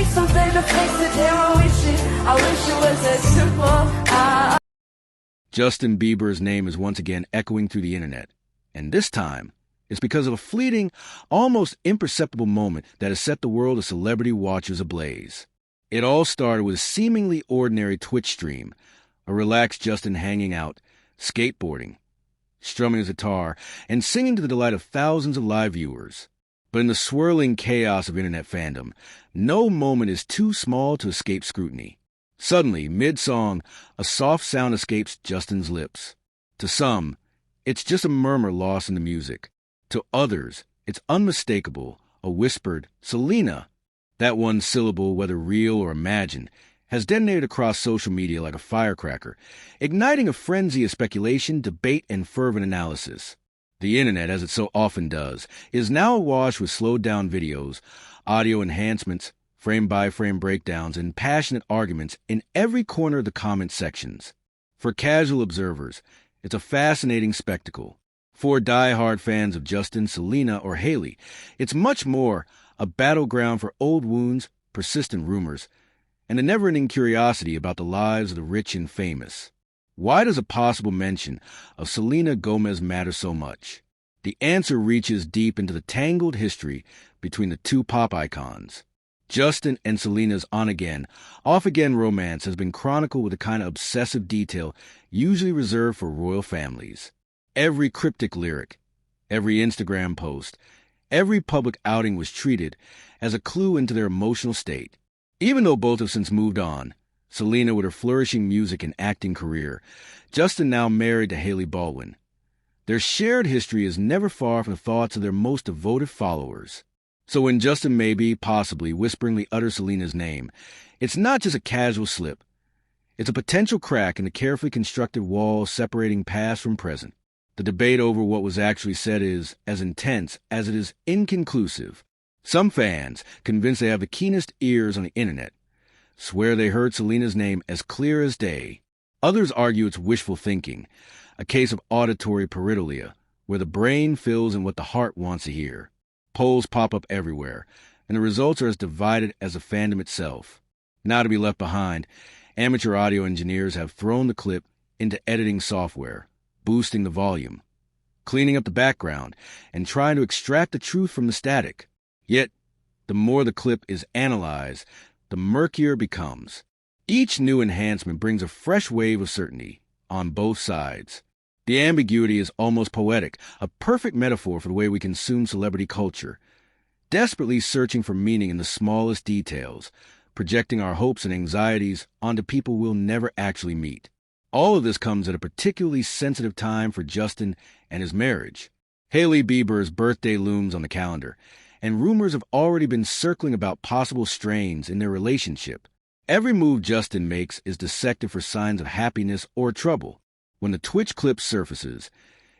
something to face it. Damn, I wish it was as simple. Justin Bieber's name is once again echoing through the internet, and this time it's because of a fleeting, almost imperceptible moment that has set the world of celebrity watchers ablaze. It all started with a seemingly ordinary Twitch stream, a relaxed Justin hanging out, skateboarding, strumming his guitar, and singing to the delight of thousands of live viewers. But in the swirling chaos of internet fandom, no moment is too small to escape scrutiny. Suddenly, mid-song, a soft sound escapes Justin's lips. To some, it's just a murmur lost in the music. To others, it's unmistakable, a whispered Selena. That one syllable, whether real or imagined, has detonated across social media like a firecracker, igniting a frenzy of speculation, debate, and fervent analysis. The internet, as it so often does, is now awash with slowed-down videos, audio enhancements, frame-by-frame breakdowns, and passionate arguments in every corner of the comment sections. For casual observers, it's a fascinating spectacle. For die-hard fans of Justin, Selena, or Haley, it's much more a battleground for old wounds, persistent rumors, and a never-ending curiosity about the lives of the rich and famous. Why does a possible mention of Selena Gomez matter so much? The answer reaches deep into the tangled history between the two pop icons. Justin and Selena's on-again, off-again romance has been chronicled with a kind of obsessive detail usually reserved for royal families. Every cryptic lyric, every Instagram post, every public outing was treated as a clue into their emotional state. Even though both have since moved on, Selena with her flourishing music and acting career, Justin now married to Hailey Baldwin. Their shared history is never far from the thoughts of their most devoted followers. So when Justin maybe, possibly, whisperingly utters Selena's name, it's not just a casual slip. It's a potential crack in the carefully constructed wall separating past from present. The debate over what was actually said is as intense as it is inconclusive. Some fans, convinced they have the keenest ears on the internet, swear they heard Selena's name as clear as day. Others argue it's wishful thinking, a case of auditory pareidolia, where the brain fills in what the heart wants to hear. Polls pop up everywhere, and the results are as divided as the fandom itself. Now to be left behind, amateur audio engineers have thrown the clip into editing software, boosting the volume, cleaning up the background, and trying to extract the truth from the static. Yet, the more the clip is analyzed, the murkier it becomes. Each new enhancement brings a fresh wave of certainty on both sides. The ambiguity is almost poetic, a perfect metaphor for the way we consume celebrity culture, desperately searching for meaning in the smallest details, projecting our hopes and anxieties onto people we'll never actually meet. All of this comes at a particularly sensitive time for Justin and his marriage. Hailey Bieber's birthday looms on the calendar, and rumors have already been circling about possible strains in their relationship. Every move Justin makes is dissected for signs of happiness or trouble. When the Twitch clip surfaces,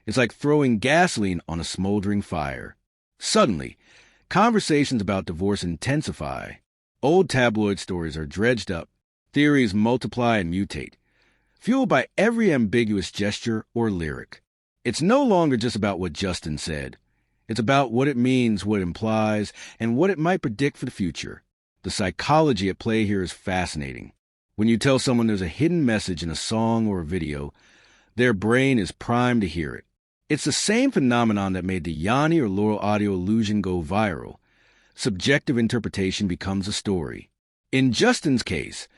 it's like throwing gasoline on a smoldering fire. Suddenly, conversations about divorce intensify. Old tabloid stories are dredged up, theories multiply and mutate, fueled by every ambiguous gesture or lyric. It's no longer just about what Justin said. It's about what it means, what it implies, and what it might predict for the future. The psychology at play here is fascinating. When you tell someone there's a hidden message in a song or a video, their brain is primed to hear it. It's the same phenomenon that made the Yanni or Laurel audio illusion go viral. Subjective interpretation becomes a story. In Justin's case,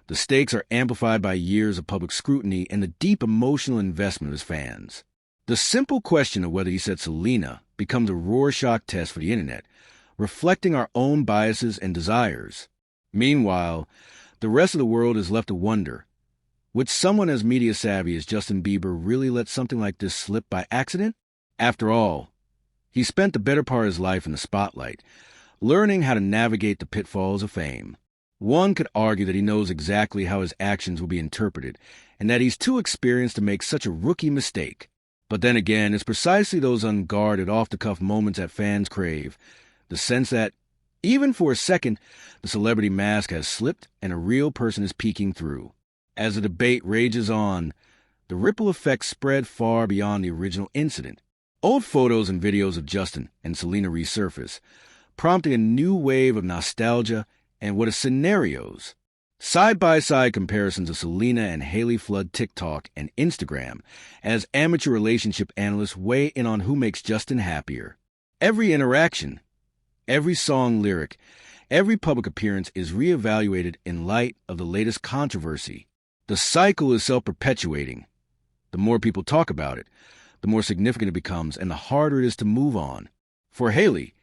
the stakes are amplified by years of public scrutiny and the deep emotional investment of his fans. The simple question of whether he said Selena becomes a Rorschach test for the internet, reflecting our own biases and desires. Meanwhile, the rest of the world is left to wonder, would someone as media savvy as Justin Bieber really let something like this slip by accident? After all, he spent the better part of his life in the spotlight, learning how to navigate the pitfalls of fame. One could argue that he knows exactly how his actions will be interpreted, and that he's too experienced to make such a rookie mistake. But then again, it's precisely those unguarded, off-the-cuff moments that fans crave, the sense that, even for a second, the celebrity mask has slipped and a real person is peeking through. As the debate rages on, the ripple effects spread far beyond the original incident. Old photos and videos of Justin and Selena resurface, prompting a new wave of nostalgia and what are scenarios. Side-by-side comparisons of Selena and Hailey flood TikTok and Instagram as amateur relationship analysts weigh in on who makes Justin happier. Every interaction, every song lyric, every public appearance is reevaluated in light of the latest controversy. The cycle is self-perpetuating. The more people talk about it, the more significant it becomes and the harder it is to move on. For Hailey,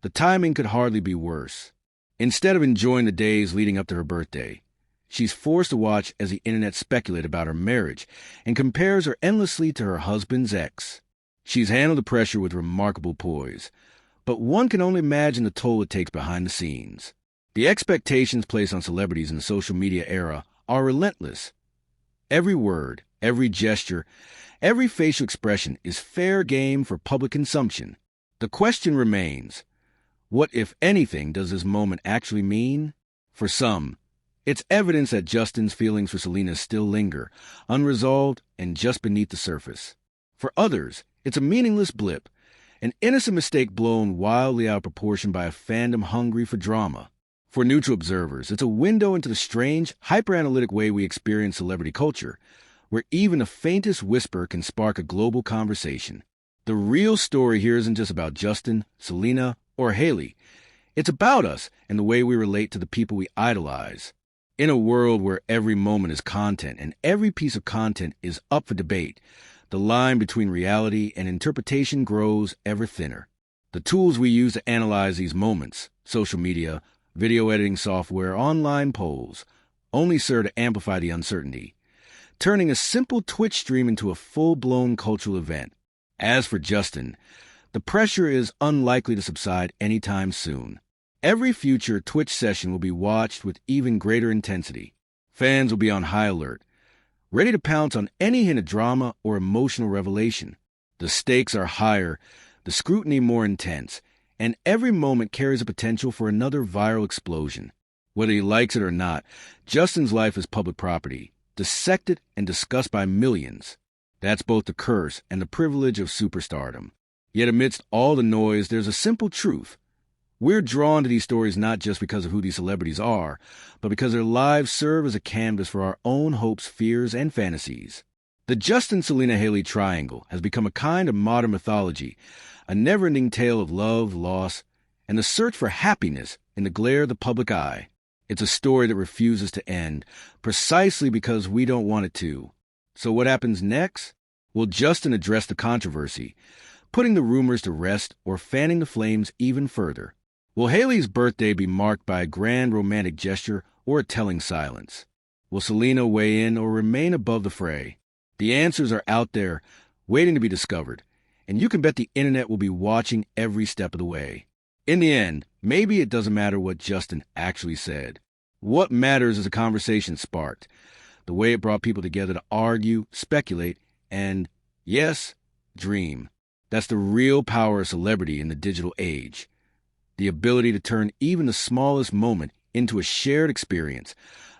the timing could hardly be worse. Instead of enjoying the days leading up to her birthday, she's forced to watch as the internet speculates about her marriage and compares her endlessly to her husband's ex. She's handled the pressure with remarkable poise, but one can only imagine the toll it takes behind the scenes. The expectations placed on celebrities in the social media era are relentless. Every word, every gesture, every facial expression is fair game for public consumption. The question remains, what, if anything, does this moment actually mean? For some, it's evidence that Justin's feelings for Selena still linger, unresolved and just beneath the surface. For others, it's a meaningless blip, an innocent mistake blown wildly out of proportion by a fandom hungry for drama. For neutral observers, it's a window into the strange, hyper-analytic way we experience celebrity culture, where even the faintest whisper can spark a global conversation. The real story here isn't just about Justin, Selena, or Hailey. It's about us and the way we relate to the people we idolize. In a world where every moment is content and every piece of content is up for debate, the line between reality and interpretation grows ever thinner. The tools we use to analyze these moments, social media, video editing software, online polls, only serve to amplify the uncertainty, turning a simple Twitch stream into a full-blown cultural event. As for Justin, the pressure is unlikely to subside anytime soon. Every future Twitch session will be watched with even greater intensity. Fans will be on high alert, ready to pounce on any hint of drama or emotional revelation. The stakes are higher, the scrutiny more intense, and every moment carries a potential for another viral explosion. Whether he likes it or not, Justin's life is public property, dissected and discussed by millions. That's both the curse and the privilege of superstardom. Yet amidst all the noise, there's a simple truth. We're drawn to these stories not just because of who these celebrities are, but because their lives serve as a canvas for our own hopes, fears, and fantasies. The Justin-Selena-Hailey triangle has become a kind of modern mythology, a never-ending tale of love, loss, and the search for happiness in the glare of the public eye. It's a story that refuses to end, precisely because we don't want it to. So what happens next? Will Justin address the controversy, putting the rumors to rest or fanning the flames even further? Will Hailey's birthday be marked by a grand romantic gesture or a telling silence? Will Selena weigh in or remain above the fray? The answers are out there, waiting to be discovered, and you can bet the internet will be watching every step of the way. In the end, maybe it doesn't matter what Justin actually said. What matters is the conversation sparked, the way it brought people together to argue, speculate, and, yes, dream. That's the real power of celebrity in the digital age. The ability to turn even the smallest moment into a shared experience,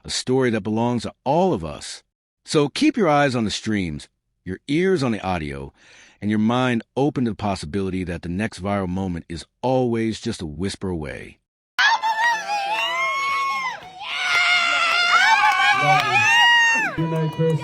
a story that belongs to all of us. So keep your eyes on the streams, your ears on the audio, and your mind open to the possibility that the next viral moment is always just a whisper away. Good night, Chris.